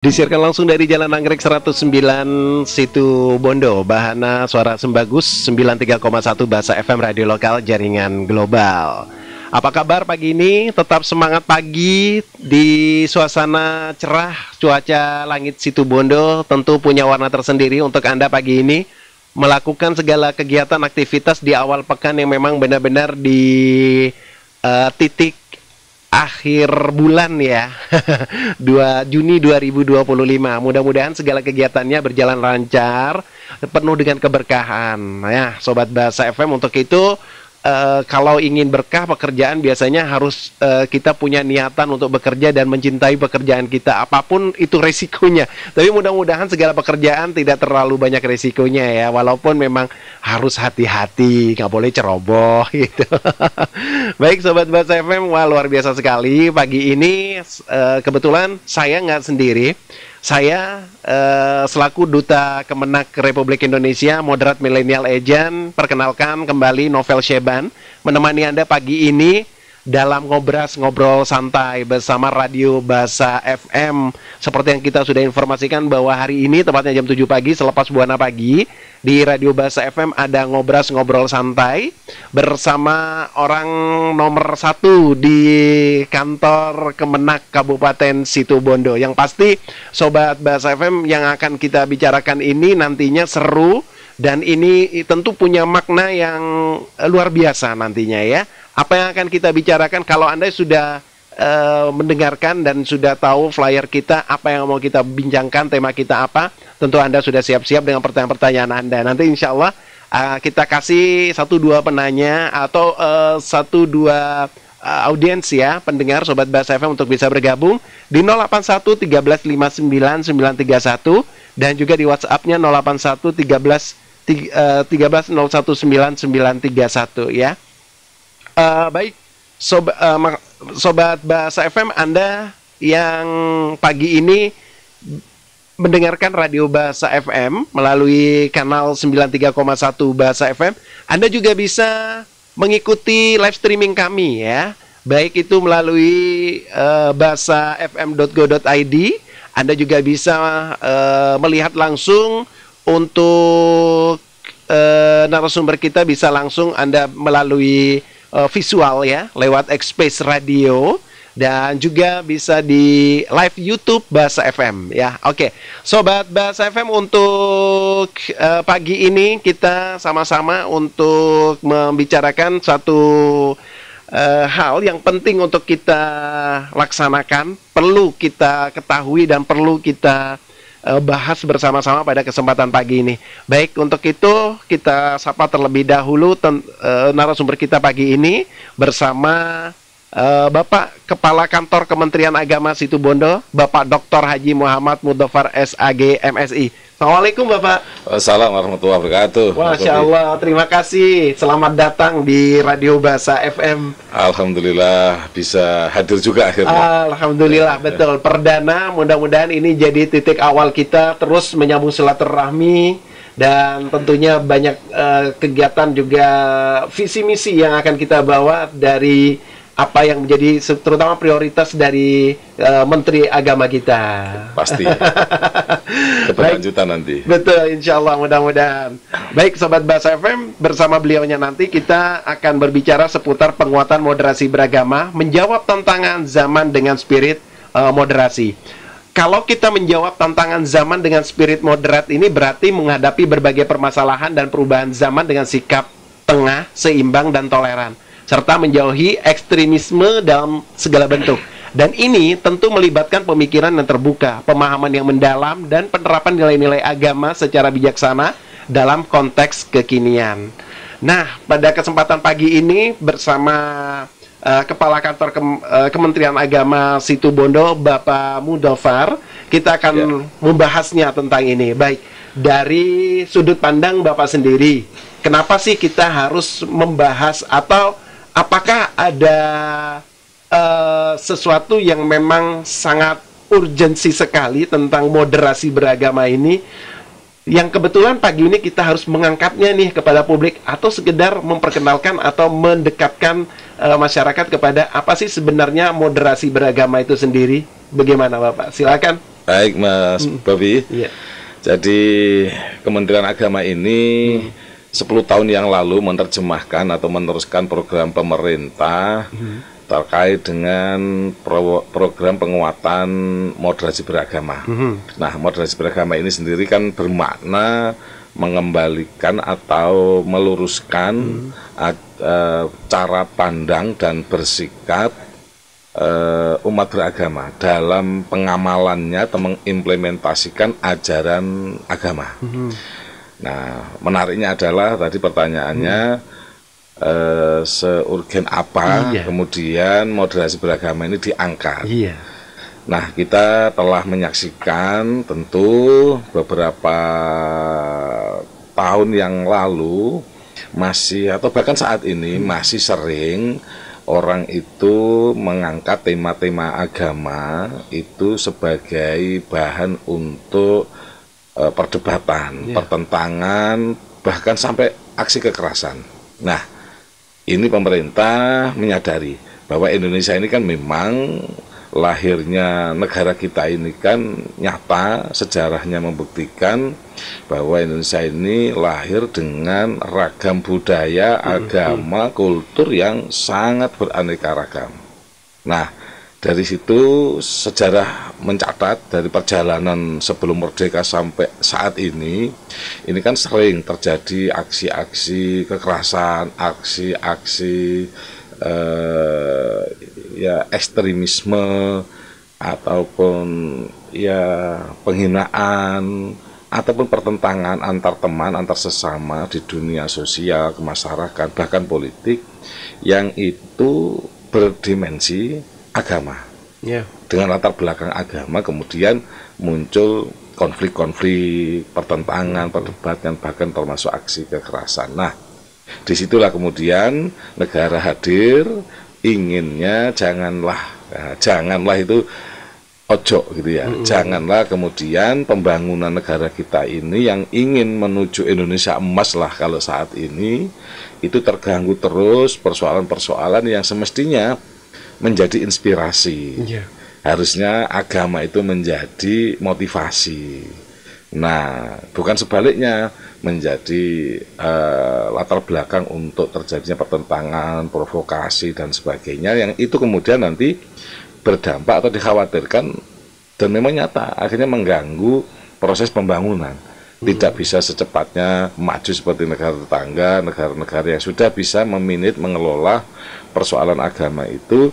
Disiarkan langsung dari Jalan Anggrek 109 Situ Bondo. Bahana Suara Sembagus 93,1 Bahasa FM Radio Lokal Jaringan Global. Apa kabar pagi ini? Tetap semangat pagi di suasana cerah. Cuaca langit Situ Bondo tentu punya warna tersendiri untuk Anda pagi ini melakukan segala kegiatan aktivitas di awal pekan yang memang benar-benar di titik akhir bulan ya. 2 Juni 2025. Mudah-mudahan segala kegiatannya berjalan lancar, penuh dengan keberkahan. Ya, Sobat Bahasa FM, untuk itu kalau ingin berkah pekerjaan biasanya harus kita punya niatan untuk bekerja dan mencintai pekerjaan kita, apapun itu resikonya. Tapi mudah-mudahan segala pekerjaan tidak terlalu banyak resikonya ya, walaupun memang harus hati-hati, nggak boleh ceroboh gitu. Baik Sobat Bahasa FM, wah luar biasa sekali pagi ini. Kebetulan saya nggak sendiri. Saya selaku Duta Kemenak Republik Indonesia, Moderat Millennial Agent, perkenalkan kembali Novel Syeban, menemani Anda pagi ini dalam ngobrol santai bersama Radio Bahasa FM. Seperti yang kita sudah informasikan bahwa hari ini tepatnya jam 7 pagi selepas Buana Pagi, di Radio Bahasa FM ada ngobrol santai bersama orang nomor 1 di kantor Kemenak Kabupaten Situ Bondo. Yang pasti Sobat Bahasa FM, yang akan kita bicarakan ini nantinya seru dan ini tentu punya makna yang luar biasa nantinya ya. Apa yang akan kita bicarakan, kalau Anda sudah mendengarkan dan sudah tahu flyer kita, apa yang mau kita bincangkan, tema kita apa, tentu Anda sudah siap-siap dengan pertanyaan-pertanyaan Anda. Nanti insya Allah kita kasih 1-2 penanya atau 1-2 audiens ya, pendengar Sobat Bahasa FM untuk bisa bergabung di 081 13 59 931 dan juga di WhatsApp-nya 081 13 01 99 931 ya. Baik Sobat Bahasa FM, Anda yang pagi ini mendengarkan Radio Bahasa FM melalui kanal 93,1 Bahasa FM, Anda juga bisa mengikuti live streaming kami ya, baik itu melalui bahasafm.go.id. Anda juga bisa melihat langsung untuk narasumber kita, bisa langsung Anda melalui visual ya, lewat X-Space Radio, dan juga bisa di live YouTube Bahasa FM ya. Oke, Sobat Bahasa FM, untuk pagi ini kita sama-sama untuk membicarakan satu hal yang penting untuk kita laksanakan, perlu kita ketahui dan perlu kita bahas bersama-sama pada kesempatan pagi ini. Baik, untuk itu kita sapa terlebih dahulu narasumber kita pagi ini bersama Bapak Kepala Kantor Kementerian Agama Situ Bondo, Bapak Dr. Haji Muhammad Mudofar SAG MSI. Assalamualaikum Bapak. Assalamualaikum warahmatullahi wabarakatuh. Masya Allah, terima kasih. Selamat datang di Radio Bahasa FM. Alhamdulillah bisa hadir juga akhirnya. Alhamdulillah, betul. Perdana, mudah-mudahan ini jadi titik awal kita terus menyambung silaturahmi. Dan tentunya banyak kegiatan juga visi misi yang akan kita bawa dari apa yang menjadi terutama prioritas dari Menteri Agama kita. Pasti. Keberlanjutan nanti. Betul, insya Allah, mudah-mudahan. Baik Sobat Bahasa FM, bersama beliaunya nanti kita akan berbicara seputar penguatan moderasi beragama, menjawab tantangan zaman dengan spirit moderasi. Kalau kita menjawab tantangan zaman dengan spirit moderat ini, berarti menghadapi berbagai permasalahan dan perubahan zaman dengan sikap tengah, seimbang, dan toleran, serta menjauhi ekstremisme dalam segala bentuk. Dan ini tentu melibatkan pemikiran yang terbuka, pemahaman yang mendalam, dan penerapan nilai-nilai agama secara bijaksana dalam konteks kekinian. Nah, pada kesempatan pagi ini bersama Kepala Kantor Kementerian Agama Situ Bondo, Bapak Mudofar, kita akan membahasnya tentang ini. Baik, dari sudut pandang Bapak sendiri, kenapa sih kita harus membahas, atau apakah ada sesuatu yang memang sangat urgensi sekali tentang moderasi beragama ini, yang kebetulan pagi ini kita harus mengangkatnya nih kepada publik, atau sekedar memperkenalkan atau mendekatkan masyarakat kepada apa sih sebenarnya moderasi beragama itu sendiri? Bagaimana Bapak? Silakan. Baik Mas Bobby. Iya. Jadi Kementerian Agama ini 10 tahun yang lalu menerjemahkan atau meneruskan program pemerintah terkait dengan program penguatan moderasi beragama. Nah, moderasi beragama ini sendiri kan bermakna mengembalikan atau meluruskan cara pandang dan bersikap umat beragama dalam pengamalannya atau mengimplementasikan ajaran agama. Nah, menariknya adalah tadi pertanyaannya seurgen apa kemudian moderasi beragama ini diangkat. Nah, kita telah menyaksikan tentu beberapa tahun yang lalu masih atau bahkan saat ini masih sering orang itu mengangkat tema-tema agama itu sebagai bahan untuk perdebatan, pertentangan, bahkan sampai aksi kekerasan. Nah, ini pemerintah menyadari bahwa Indonesia ini kan memang lahirnya negara kita ini kan nyata, sejarahnya membuktikan bahwa Indonesia ini lahir dengan ragam budaya, agama, kultur yang sangat beraneka ragam. Nah, dari situ sejarah mencatat dari perjalanan sebelum merdeka sampai saat ini kan sering terjadi aksi-aksi kekerasan, aksi-aksi ya ekstremisme ataupun ya penghinaan ataupun pertentangan antar teman, antar sesama di dunia sosial, masyarakat, bahkan politik yang itu berdimensi agama. Dengan latar belakang agama kemudian muncul konflik-konflik, pertentangan, perdebatan, bahkan termasuk aksi kekerasan. Nah, disitulah kemudian negara hadir, inginnya janganlah itu ojo gitu ya. Janganlah kemudian pembangunan negara kita ini yang ingin menuju Indonesia emas lah kalau saat ini itu terganggu terus persoalan-persoalan yang semestinya menjadi inspirasi. Harusnya agama itu menjadi motivasi. Nah, bukan sebaliknya menjadi latar belakang untuk terjadinya pertentangan, provokasi dan sebagainya yang itu kemudian nanti berdampak atau dikhawatirkan dan memang nyata akhirnya mengganggu proses pembangunan. Tidak bisa secepatnya maju seperti negara tetangga, negara-negara yang sudah bisa mengelola persoalan agama itu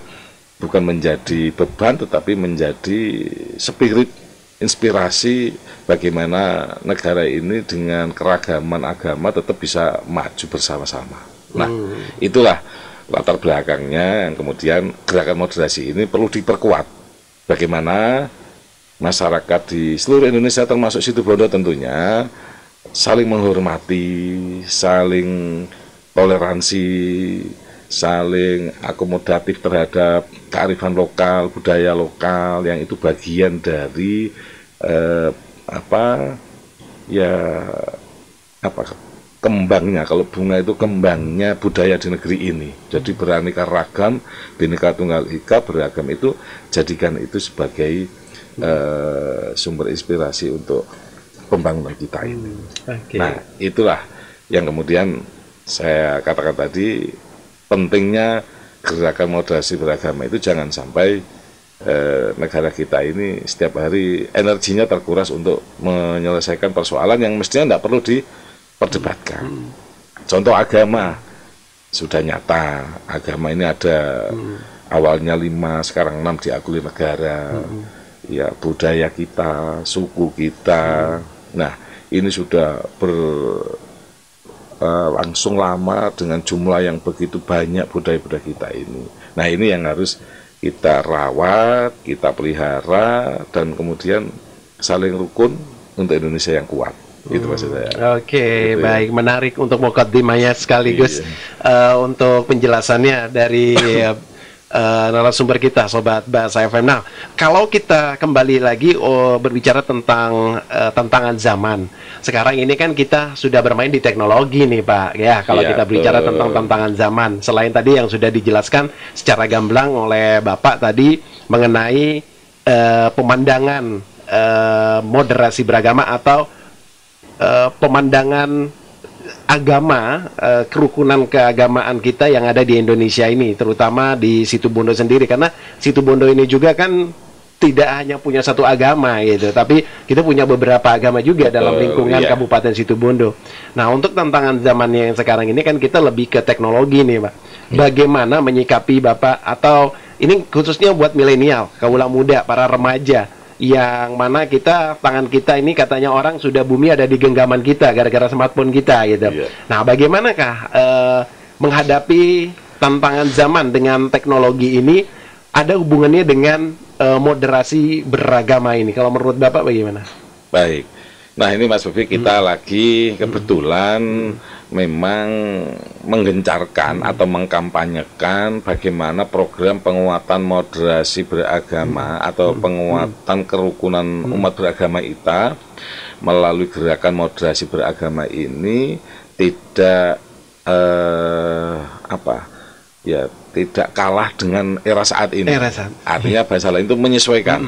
bukan menjadi beban tetapi menjadi spirit, inspirasi bagaimana negara ini dengan keragaman agama tetap bisa maju bersama-sama. Nah, itulah latar belakangnya yang kemudian gerakan moderasi ini perlu diperkuat. Bagaimana masyarakat di seluruh Indonesia termasuk Situbondo tentunya saling menghormati, saling toleransi, saling akomodatif terhadap kearifan lokal, budaya lokal yang itu bagian dari kembangnya, kalau bunga itu kembangnya budaya di negeri ini. Jadi beraneka ragam, Bhinneka Tunggal Ika, beragam itu jadikan itu sebagai sumber inspirasi untuk pembangunan kita ini. Nah, itulah yang kemudian saya katakan tadi, pentingnya gerakan moderasi beragama itu jangan sampai negara kita ini setiap hari energinya terkuras untuk menyelesaikan persoalan yang mestinya tidak perlu diperdebatkan. Contoh agama sudah nyata, agama ini ada awalnya 5, sekarang 6 diakui negara. Ya, budaya kita, suku kita. Nah, ini sudah langsung lama dengan jumlah yang begitu banyak budaya-budaya kita ini. Nah, ini yang harus kita rawat, kita pelihara, dan kemudian saling rukun untuk Indonesia yang kuat. Itu maksud saya. Oke, baik, menarik untuk mukadimahnya sekaligus untuk penjelasannya dari narasumber kita, Sobat Bahasa FM. Nah, kalau kita kembali lagi berbicara tentang tantangan zaman. Sekarang ini kan kita sudah bermain di teknologi nih, Pak. Ya, kalau kita bicara tentang tantangan zaman, selain tadi yang sudah dijelaskan secara gamblang oleh Bapak tadi mengenai pemandangan moderasi beragama atau pemandangan agama, kerukunan keagamaan kita yang ada di Indonesia ini, terutama di Situbondo sendiri, karena Situbondo ini juga kan tidak hanya punya satu agama gitu, tapi kita punya beberapa agama juga dalam lingkungan Kabupaten Situbondo. Nah, untuk tantangan zaman yang sekarang ini kan kita lebih ke teknologi nih, Pak. Bagaimana menyikapi Bapak, atau ini khususnya buat milenial, kaula muda, para remaja, yang mana tangan kita ini katanya orang sudah bumi ada di genggaman kita gara-gara smartphone kita gitu. Nah, bagaimanakah menghadapi tantangan zaman dengan teknologi ini, ada hubungannya dengan moderasi beragama ini? Kalau menurut Bapak bagaimana? Baik. Nah, ini Mas Bobi, kita lagi kebetulan memang menggencarkan atau mengkampanyekan bagaimana program penguatan moderasi beragama atau penguatan kerukunan umat beragama kita melalui gerakan moderasi beragama ini tidak tidak kalah dengan era saat ini. Artinya bahasa lain itu menyesuaikan.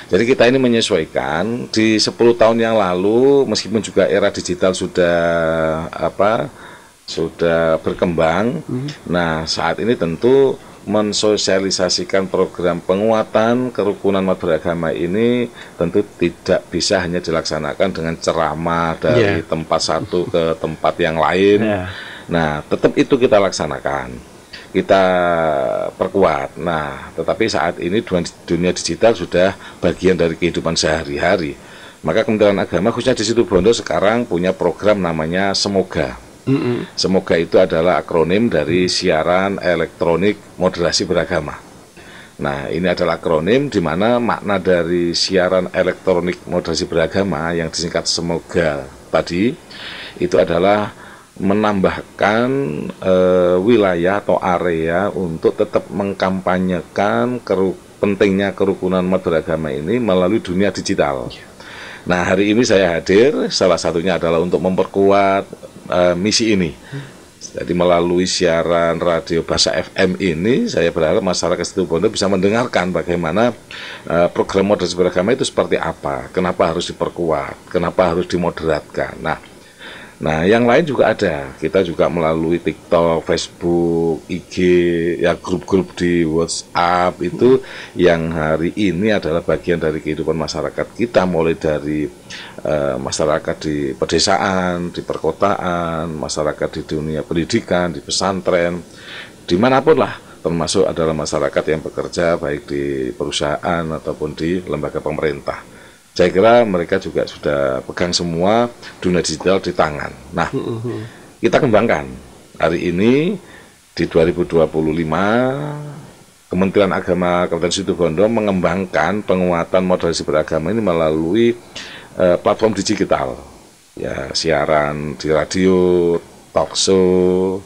Jadi kita ini menyesuaikan. Di 10 tahun yang lalu, meskipun juga era digital sudah berkembang, nah saat ini tentu mensosialisasikan program penguatan kerukunan umat beragama ini tentu tidak bisa hanya dilaksanakan dengan ceramah dari tempat satu ke tempat yang lain. Nah, tetap itu kita laksanakan, kita perkuat. Nah, tetapi saat ini dunia digital sudah bagian dari kehidupan sehari-hari. Maka Kementerian Agama khususnya di Situbondo sekarang punya program namanya Semoga. Semoga itu adalah akronim dari siaran elektronik moderasi beragama. Nah, ini adalah akronim di mana makna dari siaran elektronik moderasi beragama yang disingkat Semoga tadi itu adalah menambahkan wilayah atau area untuk tetap mengkampanyekan pentingnya kerukunan umat beragama ini melalui dunia digital. Nah, hari ini saya hadir, salah satunya adalah untuk memperkuat misi ini. Jadi melalui siaran radio Bahasa FM ini, saya berharap masyarakat Situbondo bisa mendengarkan bagaimana program moderasi beragama itu seperti apa, kenapa harus diperkuat, kenapa harus dimoderatkan. Nah, yang lain juga ada. Kita juga melalui TikTok, Facebook, IG, ya grup-grup di WhatsApp itu yang hari ini adalah bagian dari kehidupan masyarakat kita, mulai dari masyarakat di pedesaan, di perkotaan, masyarakat di dunia pendidikan, di pesantren, dimanapun lah, termasuk adalah masyarakat yang bekerja baik di perusahaan ataupun di lembaga pemerintah. Saya kira mereka juga sudah pegang semua dunia digital di tangan. Nah, kita kembangkan. Hari ini di 2025, Kementerian Agama Kabupaten Situbondo mengembangkan penguatan moderasi beragama ini melalui platform digital. Ya, siaran di radio, talk show,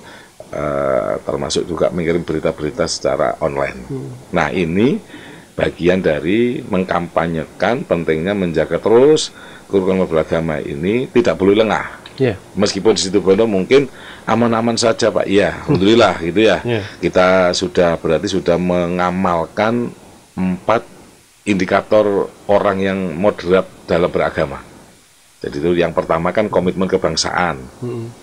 termasuk juga mengirim berita-berita secara online. Nah, ini bagian dari mengkampanyekan pentingnya menjaga terus kerukunan beragama ini tidak boleh lengah. Meskipun di Situbondo mungkin aman-aman saja, Pak. Ya, alhamdulillah gitu ya. Kita berarti sudah mengamalkan 4 indikator orang yang moderat dalam beragama. Jadi itu yang pertama kan komitmen kebangsaan.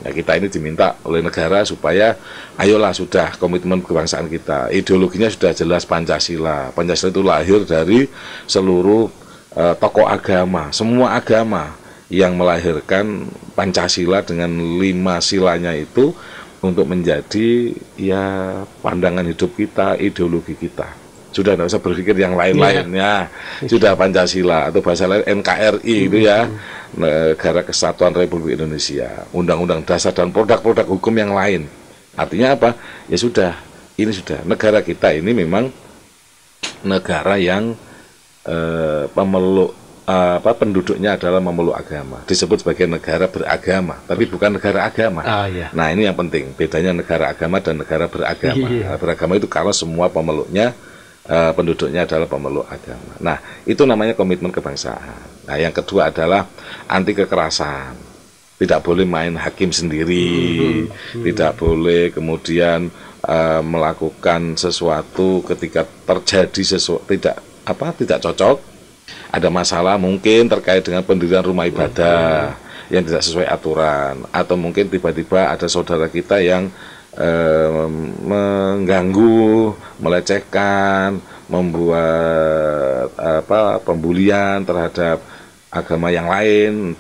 Ya, kita ini diminta oleh negara supaya ayolah sudah komitmen kebangsaan kita. Ideologinya sudah jelas Pancasila. Pancasila itu lahir dari seluruh tokoh agama, semua agama yang melahirkan Pancasila dengan 5 silanya itu untuk menjadi ya pandangan hidup kita, ideologi kita. Sudah tidak usah berpikir yang lain-lainnya, sudah Pancasila atau bahasa lain NKRI itu ya, Negara Kesatuan Republik Indonesia, Undang-Undang Dasar dan produk-produk hukum yang lain. Artinya apa? Ya sudah, ini sudah negara kita ini memang negara yang penduduknya adalah memeluk agama, disebut sebagai negara beragama, tapi bukan negara agama. Nah, ini yang penting, bedanya negara agama dan negara beragama. Beragama itu kalau semua pemeluknya penduduknya adalah pemeluk agama. Nah, itu namanya komitmen kebangsaan. Nah, yang kedua adalah anti kekerasan. Tidak boleh main hakim sendiri, tidak boleh kemudian melakukan sesuatu ketika terjadi sesuatu tidak cocok ada masalah mungkin terkait dengan pendirian rumah ibadah yang tidak sesuai aturan, atau mungkin tiba-tiba ada saudara kita yang mengganggu, melecehkan, membuat pembulian terhadap agama yang lain.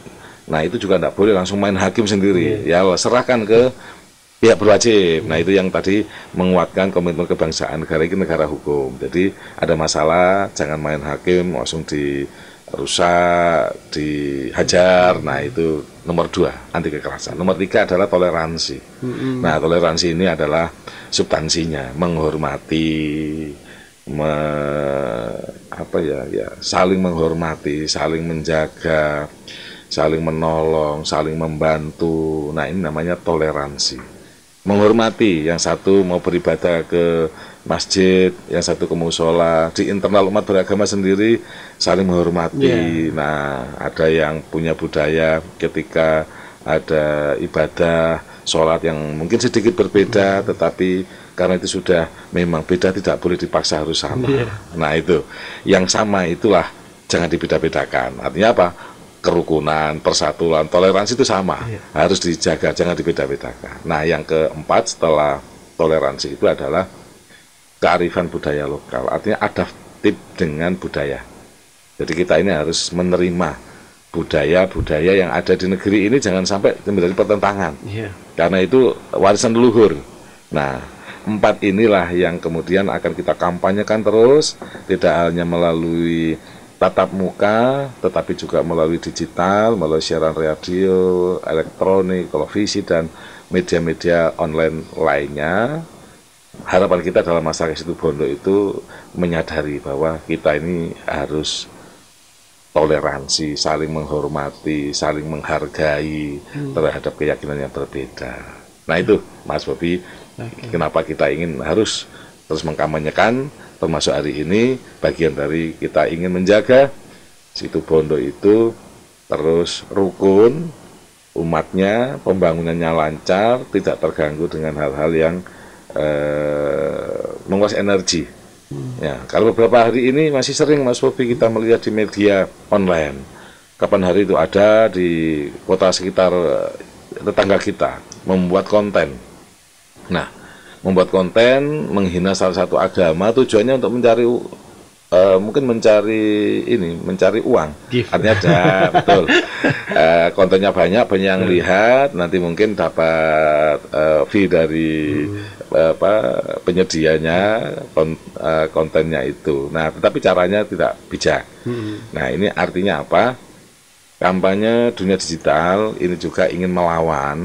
Nah itu juga tidak boleh langsung main hakim sendiri, ya serahkan ke pihak berwajib. Nah itu yang tadi menguatkan komitmen kebangsaan, negara ini negara hukum. Jadi ada masalah jangan main hakim langsung dirusak, dihajar. Nah itu nomor 2, anti kekerasan. Nomor 3 adalah toleransi. Nah toleransi ini adalah substansinya menghormati, saling menghormati, saling menjaga, saling menolong, saling membantu. Nah ini namanya toleransi. Menghormati, yang satu mau beribadah ke masjid, yang satu ke musola. Di internal umat beragama sendiri saling menghormati. Nah ada yang punya budaya ketika ada ibadah sholat yang mungkin sedikit berbeda, tetapi karena itu sudah memang beda, tidak boleh dipaksa harus sama. Nah itu, yang sama itulah jangan dibeda-bedakan. Artinya apa? Kerukunan, persatuan, toleransi itu sama, harus dijaga, jangan dibeda-bedakan. Nah yang keempat setelah toleransi itu adalah kearifan budaya lokal, artinya adaptif dengan budaya. Jadi kita ini harus menerima budaya-budaya yang ada di negeri ini, jangan sampai menjadi pertentangan, karena itu warisan leluhur. Nah 4 inilah yang kemudian akan kita kampanyekan terus, tidak hanya melalui tatap muka, tetapi juga melalui digital, melalui siaran radio, elektronik, televisi, dan media-media online lainnya. Harapan kita dalam masyarakat Situbondo itu menyadari bahwa kita ini harus toleransi, saling menghormati, saling menghargai terhadap keyakinan yang berbeda. Nah itu Mas Bobi, kenapa kita ingin harus terus mengkampanyekan, termasuk hari ini bagian dari kita ingin menjaga Situbondo itu terus rukun, umatnya, pembangunannya lancar, tidak terganggu dengan hal-hal yang menguras energi. Ya, kalau beberapa hari ini masih sering Mas Bobi kita melihat di media online, kapan hari itu ada di kota sekitar tetangga kita membuat konten. Nah, membuat konten menghina salah satu agama, tujuannya untuk mencari mencari uang. Artinya ada betul kontennya banyak yang lihat, nanti mungkin dapat fee dari penyedianya kontennya itu. Nah, tetapi caranya tidak bijak. Nah, ini artinya apa? Kampanye dunia digital ini juga ingin melawan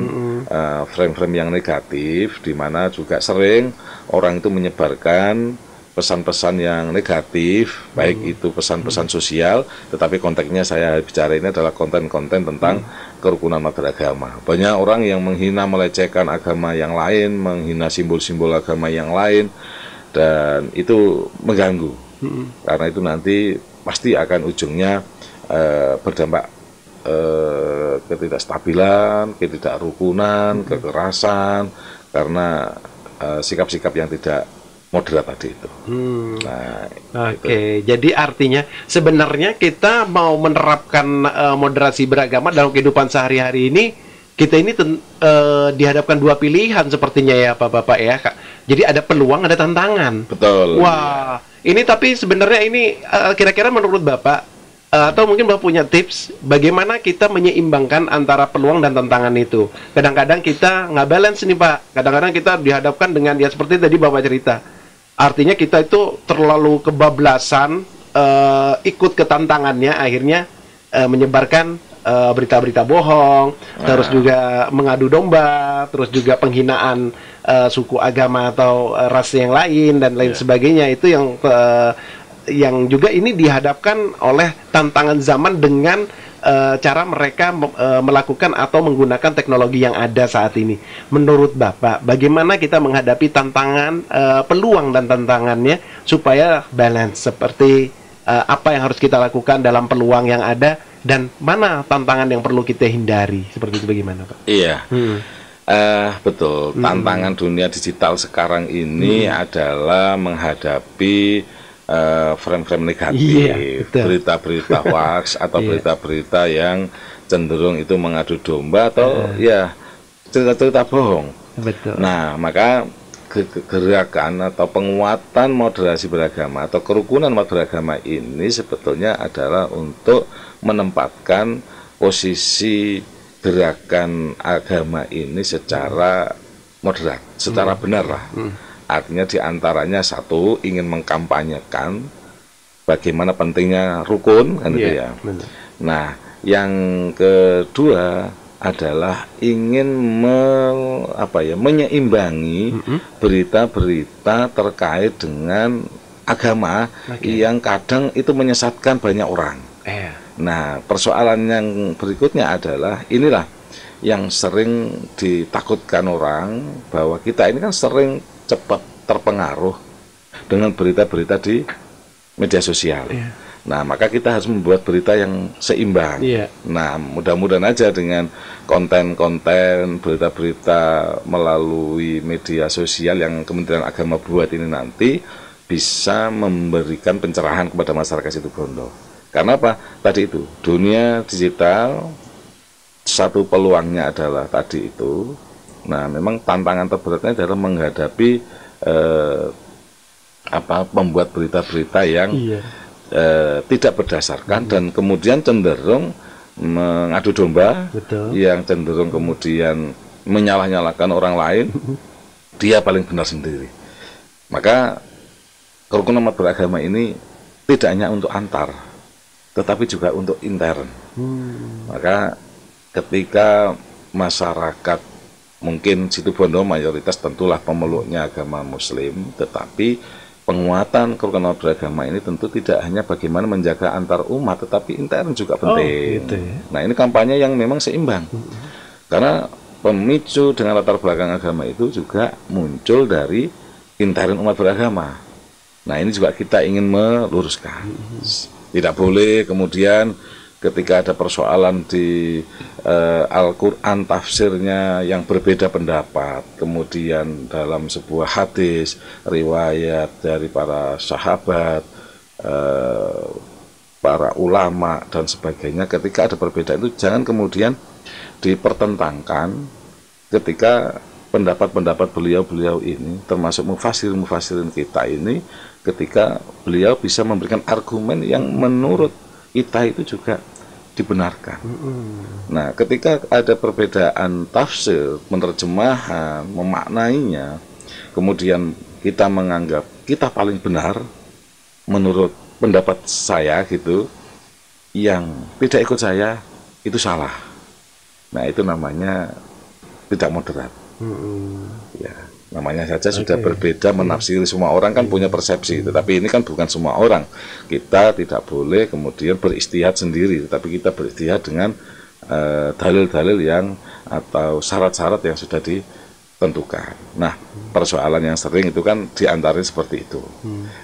frame-frame yang negatif, di mana juga sering orang itu menyebarkan pesan-pesan yang negatif, baik itu pesan-pesan sosial, tetapi konteksnya saya bicara ini adalah konten-konten tentang kerukunan umat beragama. Banyak orang yang menghina, melecehkan agama yang lain, menghina simbol-simbol agama yang lain, dan itu mengganggu. Karena itu nanti pasti akan ujungnya berdampak ketidakstabilan, ketidakrukunan, kekerasan, karena sikap-sikap yang tidak moderat tadi itu. Oke, jadi artinya sebenarnya kita mau menerapkan moderasi beragama dalam kehidupan sehari-hari ini, kita ini dihadapkan 2 pilihan sepertinya ya Bapak ya Kak. Jadi ada peluang, ada tantangan. Betul. Wah, ini tapi sebenarnya ini kira-kira menurut Bapak atau mungkin Bapak punya tips bagaimana kita menyeimbangkan antara peluang dan tantangan itu. Kadang-kadang kita nggak balance nih Pak. Kadang-kadang kita dihadapkan dengan ya seperti tadi Bapak cerita. Artinya kita itu terlalu kebablasan, ikut ke tantangannya, akhirnya menyebarkan berita-berita bohong, terus juga mengadu domba, terus juga penghinaan suku, agama atau ras yang lain dan lain sebagainya. Itu yang juga ini dihadapkan oleh tantangan zaman dengan cara mereka melakukan atau menggunakan teknologi yang ada saat ini. Menurut Bapak, bagaimana kita menghadapi tantangan, peluang dan tantangannya supaya balance, seperti apa yang harus kita lakukan dalam peluang yang ada dan mana tantangan yang perlu kita hindari, seperti itu bagaimana Pak? Iya, betul. Tantangan dunia digital sekarang ini adalah menghadapi frame-frame Iya, negatif, betul. berita-berita hoax atau Iya. berita-berita yang cenderung itu mengadu domba atau ya cerita-cerita bohong. Betul. Nah, maka gerakan atau penguatan moderasi beragama atau kerukunan umat beragama ini sebetulnya adalah untuk menempatkan posisi gerakan agama ini secara moderat, secara benar lah. Artinya diantaranya satu, ingin mengkampanyekan bagaimana pentingnya rukun, kan gitu ya. Benar. Nah, yang kedua adalah ingin menyeimbangi berita-berita terkait dengan agama yang kadang itu menyesatkan banyak orang. Nah, persoalan yang berikutnya adalah inilah yang sering ditakutkan orang, bahwa kita ini kan sering cepat terpengaruh dengan berita-berita di media sosial. Nah, maka kita harus membuat berita yang seimbang. Nah, mudah-mudahan aja dengan konten-konten berita-berita melalui media sosial yang Kementerian Agama buat ini nanti bisa memberikan pencerahan kepada masyarakat Situbondo. Karena apa? Tadi itu, dunia digital satu peluangnya adalah tadi itu. Nah, memang tantangan terberatnya adalah menghadapi membuat berita-berita yang tidak berdasarkan dan kemudian cenderung mengadu domba. Betul. Yang cenderung kemudian menyalah-nyalahkan orang lain, dia paling benar sendiri. Maka kerukunan umat beragama ini tidak hanya untuk antar, tetapi juga untuk intern. Maka ketika masyarakat, mungkin Situbondo mayoritas tentulah pemeluknya agama Muslim, tetapi penguatan kerukunan beragama ini tentu tidak hanya bagaimana menjaga antar umat, tetapi intern juga penting. Gitu ya. Nah, ini kampanye yang memang seimbang. Karena pemicu dengan latar belakang agama itu juga muncul dari intern umat beragama. Nah, ini juga kita ingin meluruskan. Tidak boleh kemudian ketika ada persoalan di Al-Quran tafsirnya yang berbeda pendapat, kemudian dalam sebuah hadis riwayat dari para sahabat, para ulama dan sebagainya, ketika ada perbedaan itu jangan kemudian dipertentangkan ketika pendapat-pendapat beliau-beliau ini, termasuk mufassirin kita ini, ketika beliau bisa memberikan argumen yang menurut kita itu juga dibenarkan. Nah, ketika ada perbedaan tafsir, penerjemahan, memaknainya, kemudian kita menganggap kita paling benar menurut pendapat saya gitu, yang tidak ikut saya itu salah. Nah, itu namanya tidak moderat. Ya, namanya saja sudah berbeda menafsiri. Semua orang kan punya persepsi, tetapi ini kan bukan semua orang. Kita tidak boleh kemudian beristihad sendiri, tetapi kita beristihad dengan dalil-dalil yang atau syarat-syarat yang sudah ditentukan. Nah, persoalan yang sering itu kan diantaranya seperti itu.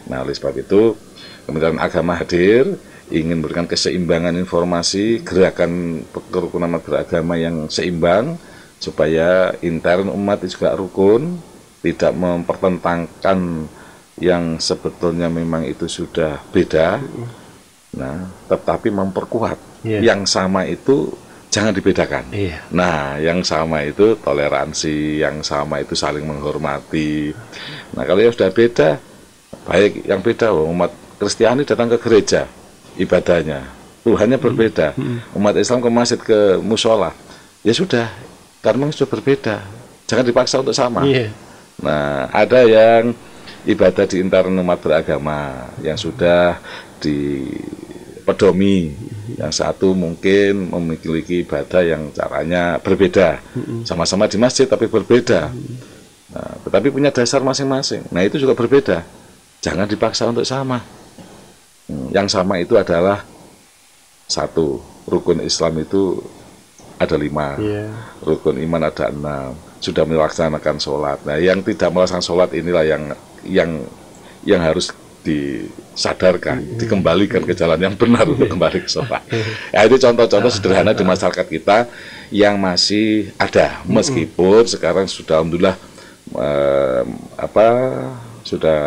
Nah, oleh sebab itu Kementerian Agama hadir ingin memberikan keseimbangan informasi, gerakan kerukunan umat beragama yang seimbang, supaya intern umat juga rukun, tidak mempertentangkan yang sebetulnya memang itu sudah beda. Nah, tetapi memperkuat yang sama itu jangan dibedakan. Nah, yang sama itu toleransi, yang sama itu saling menghormati. Nah, kalau yang sudah beda, baik yang beda, umat Kristiani datang ke gereja ibadahnya, Tuhannya berbeda. Umat Islam ke masjid, ke musola, ya sudah, karena sudah berbeda, jangan dipaksa untuk sama. Nah, ada yang ibadah di intern umat beragama yang sudah dipedomi, yang satu mungkin memiliki ibadah yang caranya berbeda, sama-sama di masjid tapi berbeda. Nah, tetapi punya dasar masing-masing. Nah, itu juga berbeda, jangan dipaksa untuk sama. Yang sama itu adalah satu, rukun Islam itu ada 5, rukun iman ada 6, sudah melaksanakan sholat. Nah, yang tidak melaksanakan sholat inilah yang harus disadarkan, dikembalikan ke jalan yang benar untuk kembali ke sholat. Ya, itu contoh-contoh sederhana di masyarakat kita yang masih ada, meskipun sekarang sudah alhamdulillah sudah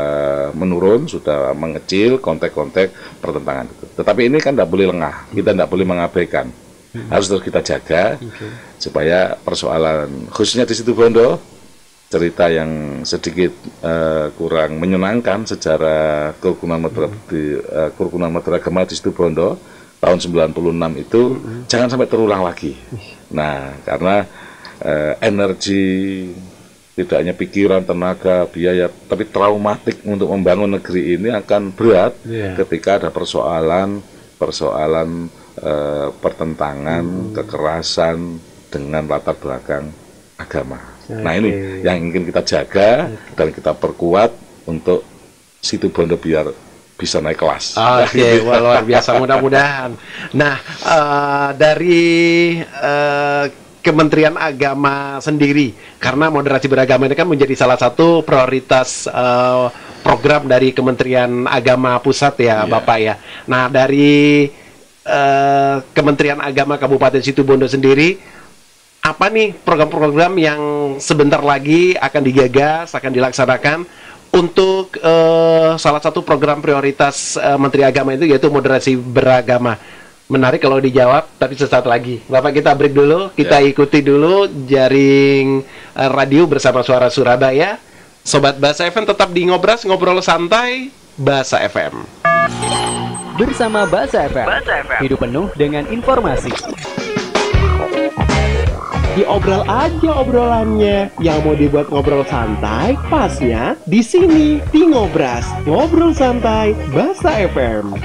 menurun, sudah mengecil kontek-kontek pertentangan itu. Tetapi ini kan tidak boleh lengah, kita tidak boleh mengabaikan, harus terus kita jaga supaya persoalan khususnya di Situbondo, cerita yang sedikit kurang menyenangkan sejarah kerukunan madragama di Situbondo tahun 96 itu jangan sampai terulang lagi. Nah, karena energi, tidak hanya pikiran, tenaga, biaya, tapi traumatik untuk membangun negeri ini akan berat ketika ada persoalan pertentangan, kekerasan dengan latar belakang agama. Nah, ini yang ingin kita jaga dan kita perkuat untuk Situbondo biar bisa naik kelas. Luar biasa, mudah-mudahan. Nah, dari Kementerian Agama sendiri, karena moderasi beragama ini kan menjadi salah satu prioritas program dari Kementerian Agama Pusat ya, Bapak ya. Nah, dari Kementerian Agama Kabupaten Situbondo sendiri, apa nih program-program yang sebentar lagi akan digagas, akan dilaksanakan untuk salah satu program prioritas Menteri Agama itu, yaitu moderasi beragama? Menarik kalau dijawab, tapi sesaat lagi. Bapak, kita break dulu, kita ikuti dulu jaring radio bersama Suara Surabaya. Sobat Bahasa FM tetap di Ngobras, ngobrol santai Bahasa FM. Bersama Bahasa FM, hidup penuh dengan informasi. Diobrol aja obrolannya, yang mau dibuat ngobrol santai, pasnya di sini, di Ngobras, ngobrol santai Bahasa FM.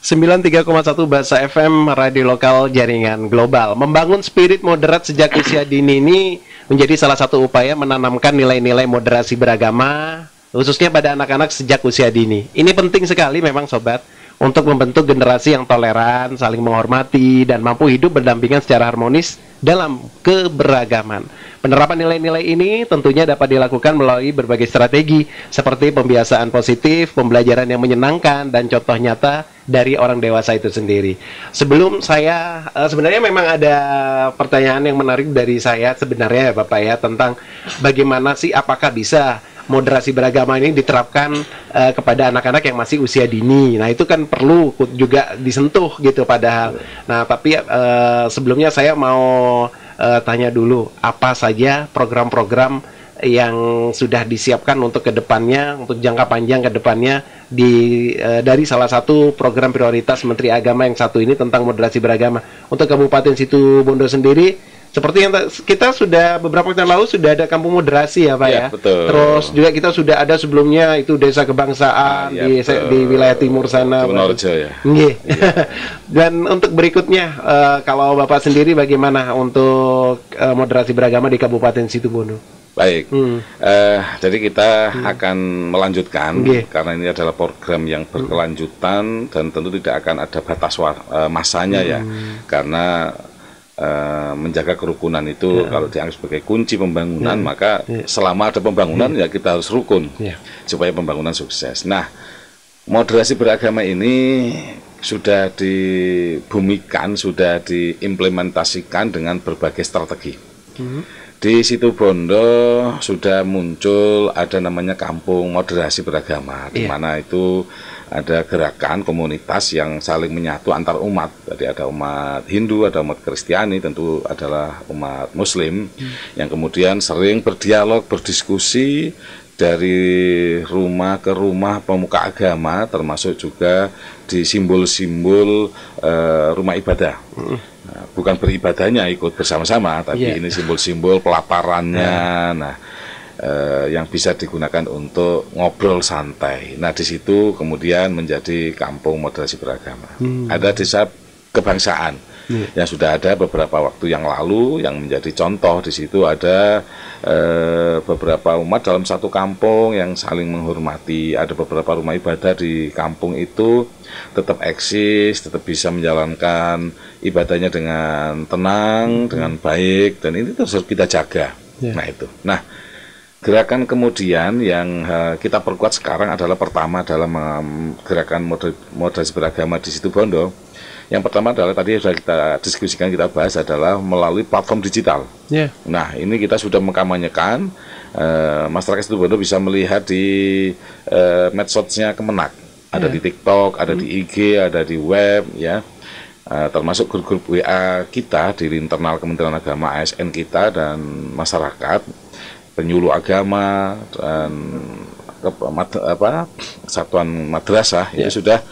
93,1 Bahasa FM, radio lokal jaringan global. Membangun spirit moderat sejak usia dini ini menjadi salah satu upaya menanamkan nilai-nilai moderasi beragama, khususnya pada anak-anak sejak usia dini. Ini penting sekali memang sobat, untuk membentuk generasi yang toleran, saling menghormati, dan mampu hidup berdampingan secara harmonis dalam keberagaman. Penerapan nilai-nilai ini tentunya dapat dilakukan melalui berbagai strategi, seperti pembiasaan positif, pembelajaran yang menyenangkan, dan contoh nyata dari orang dewasa itu sendiri. Sebelum saya, sebenarnya memang ada pertanyaan yang menarik dari saya sebenarnya ya Bapak ya, tentang bagaimana sih, apakah bisa moderasi beragama ini diterapkan kepada anak-anak yang masih usia dini. Nah, itu kan perlu juga disentuh gitu padahal. Nah, tapi sebelumnya saya mau tanya dulu, apa saja program-program yang sudah disiapkan untuk kedepannya, untuk jangka panjang kedepannya dari salah satu program prioritas Menteri Agama yang satu ini tentang moderasi beragama. Untuk Kabupaten Situbondo sendiri, seperti yang kita sudah beberapa tahun lalu sudah ada kampung moderasi ya Pak ya. Betul. Terus juga kita sudah ada sebelumnya itu desa kebangsaan di wilayah timur sana. Timurjo ya. Dan untuk berikutnya, kalau Bapak sendiri bagaimana untuk moderasi beragama di Kabupaten Situbondo? Baik, jadi kita akan melanjutkan karena ini adalah program yang berkelanjutan dan tentu tidak akan ada batas masanya ya, karena menjaga kerukunan itu kalau dianggap sebagai kunci pembangunan, maka selama ada pembangunan ya kita harus rukun supaya pembangunan sukses. Nah, moderasi beragama ini sudah dibumikan, sudah diimplementasikan dengan berbagai strategi. Di Situbondo sudah muncul ada namanya kampung moderasi beragama, di mana itu ada gerakan komunitas yang saling menyatu antar umat. Jadi ada umat Hindu, ada umat Kristiani, tentu adalah umat Muslim yang kemudian sering berdialog, berdiskusi dari rumah ke rumah pemuka agama, termasuk juga di simbol-simbol rumah ibadah. Bukan beribadahnya ikut bersama-sama, tapi ini simbol-simbol pelaparannya. Nah, yang bisa digunakan untuk ngobrol santai. Nah, di situ kemudian menjadi kampung moderasi beragama. Ada desa kebangsaan yang sudah ada beberapa waktu yang lalu yang menjadi contoh. Di situ ada beberapa umat dalam satu kampung yang saling menghormati. Ada beberapa rumah ibadah di kampung itu tetap eksis, tetap bisa menjalankan ibadahnya dengan tenang, dengan baik, dan ini terus kita jaga. Nah itu. Nah, gerakan kemudian yang kita perkuat sekarang adalah pertama dalam gerakan moderasi beragama di Situbondo, Yang pertama adalah tadi sudah kita diskusikan, kita bahas adalah melalui platform digital. Yeah. Nah, ini kita sudah mengkampanyekan, masyarakat Situbondo bisa melihat di medsosnya Kemenak, ada di TikTok, ada di IG, ada di web, ya, termasuk grup-grup WA kita di internal Kementerian Agama, ASN kita dan masyarakat, penyuluh agama dan satuan madrasah ya sudah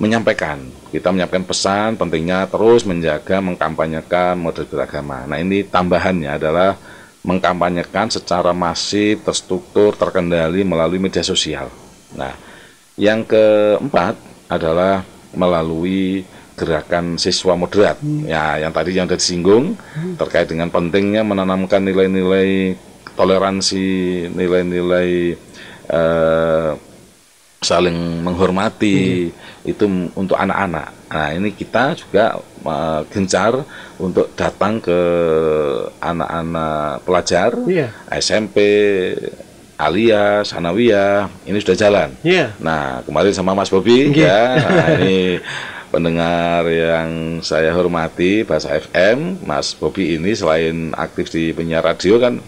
menyampaikan. Kita menyampaikan pesan pentingnya terus menjaga, mengkampanyekan model beragama. Nah, ini tambahannya adalah mengkampanyekan secara masif, terstruktur, terkendali melalui media sosial. Nah, yang keempat adalah melalui gerakan siswa moderat. Ya, yang tadi yang sudah disinggung terkait dengan pentingnya menanamkan nilai-nilai toleransi, nilai-nilai saling menghormati itu untuk anak-anak. Nah, ini kita juga gencar untuk datang ke anak-anak pelajar SMP, Aliyah, Sanawiyah, ini sudah jalan. Nah, kemarin sama Mas Bobi ya, nah, ini pendengar yang saya hormati, Bahasa FM, Mas Bobi ini selain aktif di penyiar radio kan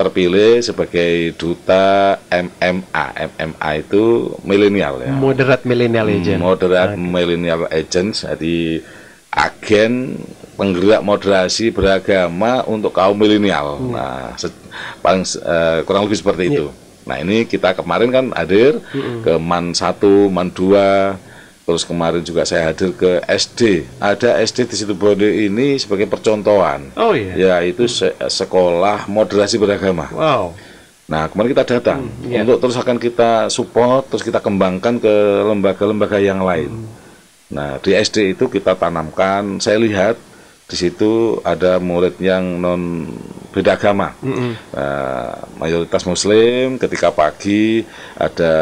terpilih sebagai duta MMA. MMA itu milenial ya. Moderate Millennial Agent. Moderate Millennial Agent, jadi agen penggerak moderasi beragama untuk kaum milenial. Nah, paling kurang lebih seperti itu. Nah, ini kita kemarin kan hadir ke MAN 1, MAN 2. Terus kemarin juga saya hadir ke SD. Ada SD di Situbondo ini sebagai percontohan. Oh iya. Yaitu sekolah moderasi beragama. Wow. Nah, kemarin kita datang untuk terus akan kita support, terus kita kembangkan ke lembaga-lembaga yang lain. Nah, di SD itu kita tanamkan, saya lihat di situ ada murid yang non beda agama, mayoritas Muslim. Ketika pagi ada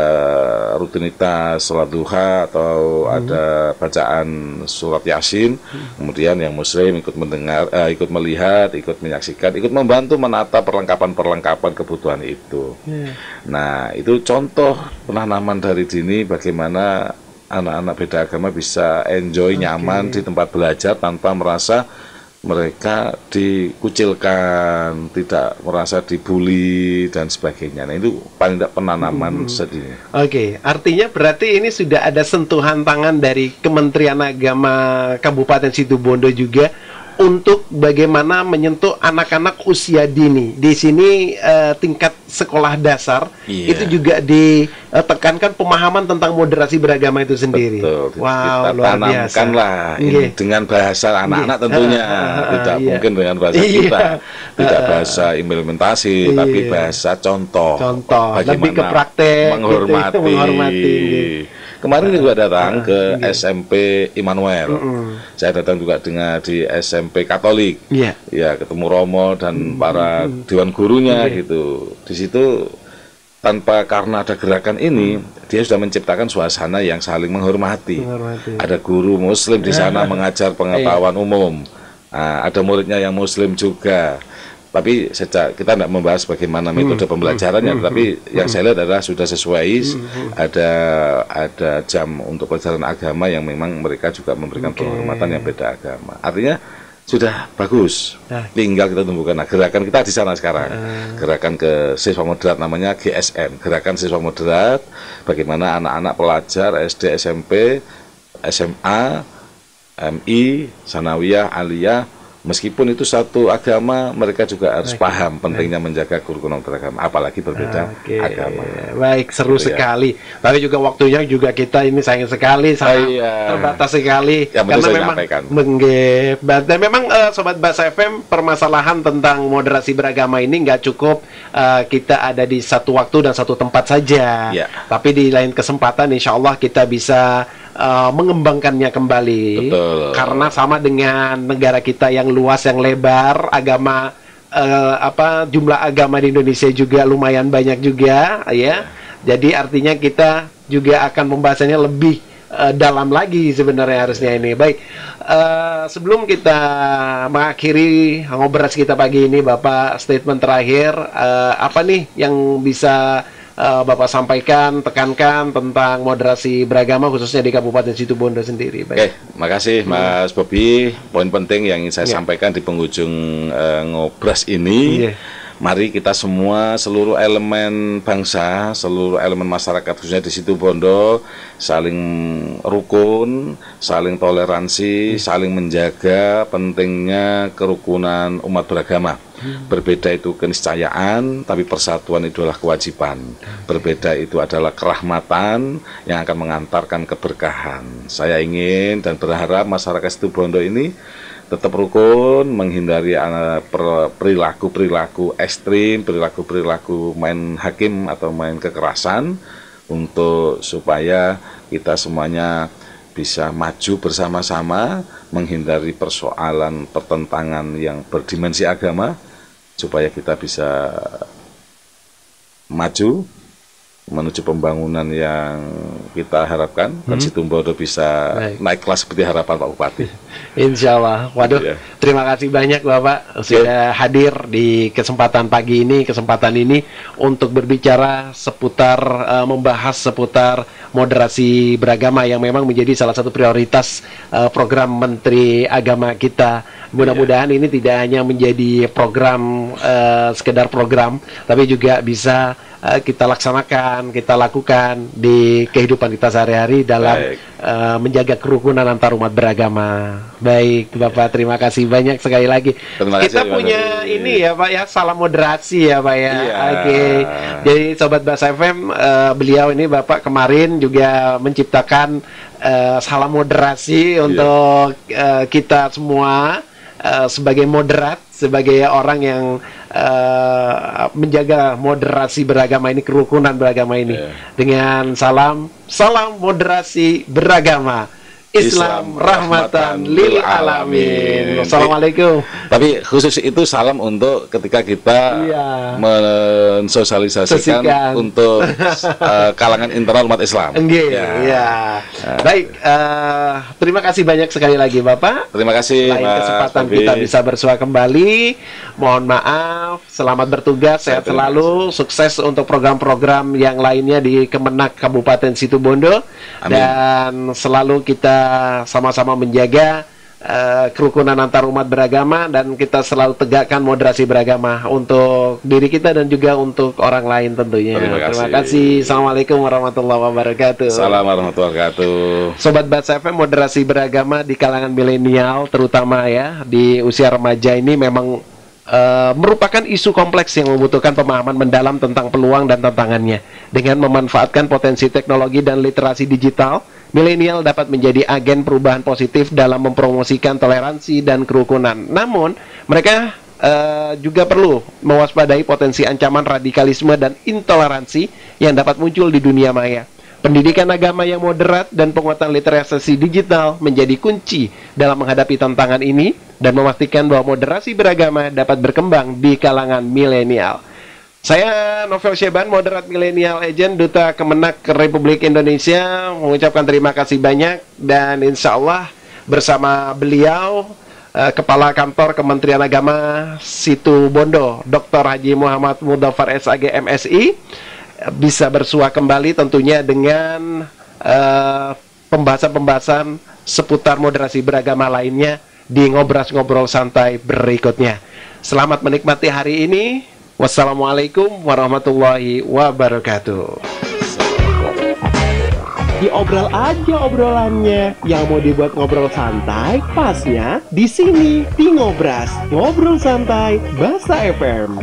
rutinitas sholat duha atau ada bacaan surat Yasin, kemudian yang Muslim ikut mendengar, ikut melihat, ikut menyaksikan, ikut membantu menata perlengkapan kebutuhan itu. Nah, itu contoh penanaman dari dini bagaimana anak-anak beda agama bisa enjoy, nyaman di tempat belajar tanpa merasa mereka dikucilkan, tidak merasa dibully dan sebagainya. Nah, itu paling tidak penanaman sedini. Oke, artinya berarti ini sudah ada sentuhan tangan dari Kementerian Agama Kabupaten Situbondo juga untuk bagaimana menyentuh anak-anak usia dini. Di sini tingkat sekolah dasar itu juga ditekankan pemahaman tentang moderasi beragama itu sendiri. Betul. Wow, kita luar biasa. tanamkanlah ini dengan bahasa anak-anak tentunya, tidak mungkin dengan bahasa kita, tidak bahasa implementasi, tapi bahasa contoh. Lebih ke praktek, menghormati. Kemarin juga datang ke SMP Immanuel. Saya datang juga di SMP Katolik. Ya, ketemu Romo dan para dewan gurunya gitu. Di situ karena ada gerakan ini, dia sudah menciptakan suasana yang saling menghormati. Ada guru Muslim di sana mengajar pengetahuan umum. Nah, ada muridnya yang Muslim juga. Tapi kita tidak membahas bagaimana metode pembelajarannya, tapi yang saya lihat adalah sudah sesuai, ada jam untuk pelajaran agama yang memang mereka juga memberikan penghormatan yang beda agama. Artinya sudah bagus, tinggal kita tumbuhkan. Nah, gerakan kita di sana sekarang, gerakan ke siswa moderat namanya GSM, gerakan siswa moderat, bagaimana anak-anak pelajar SD, SMP, SMA, MI, Sanawiyah, Aliyah, meskipun itu satu agama, mereka juga harus paham pentingnya menjaga kerukunan beragama, apalagi berbeda agama. Baik, seru sekali. Tapi juga waktunya juga kita ini sayang sekali, sangat terbatas sekali. Ya, karena memang dan memang Sobat Bahasa FM, permasalahan tentang moderasi beragama ini nggak cukup kita ada di satu waktu dan satu tempat saja. Tapi di lain kesempatan, insya Allah kita bisa mengembangkannya kembali. Karena sama dengan negara kita yang luas, yang lebar, agama jumlah agama di Indonesia juga lumayan banyak juga, ya. Jadi artinya kita juga akan pembahasannya lebih dalam lagi sebenarnya harusnya ini. Baik, sebelum kita mengakhiri ngobrol kita pagi ini, Bapak, statement terakhir apa nih yang bisa Bapak sampaikan, tekankan tentang moderasi beragama khususnya di Kabupaten Situbondo sendiri. Oke, makasih Mas Bobi. Poin penting yang ingin saya sampaikan di penghujung ngobras ini. Mari kita semua, seluruh elemen bangsa, seluruh elemen masyarakat khususnya di Situbondo saling rukun, saling toleransi, saling menjaga pentingnya kerukunan umat beragama. Berbeda itu keniscayaan, tapi persatuan itu adalah kewajiban. Berbeda itu adalah kerahmatan yang akan mengantarkan keberkahan. Saya ingin dan berharap masyarakat Situbondo ini tetap rukun, menghindari perilaku-perilaku ekstrim, perilaku-perilaku main hakim atau main kekerasan, untuk supaya kita semuanya bisa maju bersama-sama, menghindari persoalan pertentangan yang berdimensi agama, supaya kita bisa maju menuju pembangunan yang kita harapkan dan Situbondo bisa naik kelas seperti harapan Pak Bupati. Insya Allah. Waduh, terima kasih banyak Bapak sudah hadir di kesempatan pagi ini, kesempatan ini untuk berbicara seputar membahas seputar moderasi beragama yang memang menjadi salah satu prioritas program Menteri Agama kita. Mudah-mudahan ini tidak hanya menjadi program sekedar program, tapi juga bisa kita laksanakan, kita lakukan di kehidupan kita sehari-hari dalam menjaga kerukunan antar umat beragama. Baik, Bapak, terima kasih banyak sekali lagi. Kita punya ini ya Pak ya, salam moderasi ya Pak ya. Oke. Jadi Sobat Bas FM, beliau ini Bapak kemarin juga menciptakan salam moderasi untuk kita semua. Sebagai moderat, sebagai orang yang menjaga moderasi beragama ini, kerukunan beragama ini, dengan salam moderasi beragama, Islam rahmatan lil alamin. Assalamualaikum. Tapi khusus itu salam untuk ketika kita mensosialisasikan untuk kalangan internal umat Islam. Baik, terima kasih banyak sekali lagi Bapak. Terima kasih. Lain kesempatan kita bisa bersua kembali. Mohon maaf, selamat bertugas, sehat selalu, sukses untuk program-program yang lainnya di Kemenak Kabupaten Situbondo. Amin. Dan selalu kita sama-sama menjaga kerukunan antar umat beragama, dan kita selalu tegakkan moderasi beragama untuk diri kita dan juga untuk orang lain tentunya. Terima kasih. Assalamualaikum warahmatullahi wabarakatuh. Assalamualaikum warahmatullahi wabarakatuh. Sobat Bas FM, moderasi beragama di kalangan milenial terutama ya di usia remaja ini memang merupakan isu kompleks yang membutuhkan pemahaman mendalam tentang peluang dan tantangannya. Dengan memanfaatkan potensi teknologi dan literasi digital, milenial dapat menjadi agen perubahan positif dalam mempromosikan toleransi dan kerukunan. Namun, mereka juga perlu mewaspadai potensi ancaman radikalisme dan intoleransi yang dapat muncul di dunia maya. Pendidikan agama yang moderat dan penguatan literasi digital menjadi kunci dalam menghadapi tantangan ini dan memastikan bahwa moderasi beragama dapat berkembang di kalangan milenial. Saya Novel Syeban, moderat milenial agent Duta Kemenak Republik Indonesia, mengucapkan terima kasih banyak, dan insya Allah bersama beliau Kepala Kantor Kementerian Agama Situbondo, Dr. Haji Muhammad Mudhafar SAG MSI, bisa bersua kembali tentunya dengan pembahasan-pembahasan seputar moderasi beragama lainnya di ngobrol santai berikutnya. Selamat menikmati hari ini. Wassalamualaikum warahmatullahi wabarakatuh. Diobrol aja obrolannya. Yang mau dibuat ngobrol santai, pasnya di sini di Ngobras. Ngobrol santai Basa FM.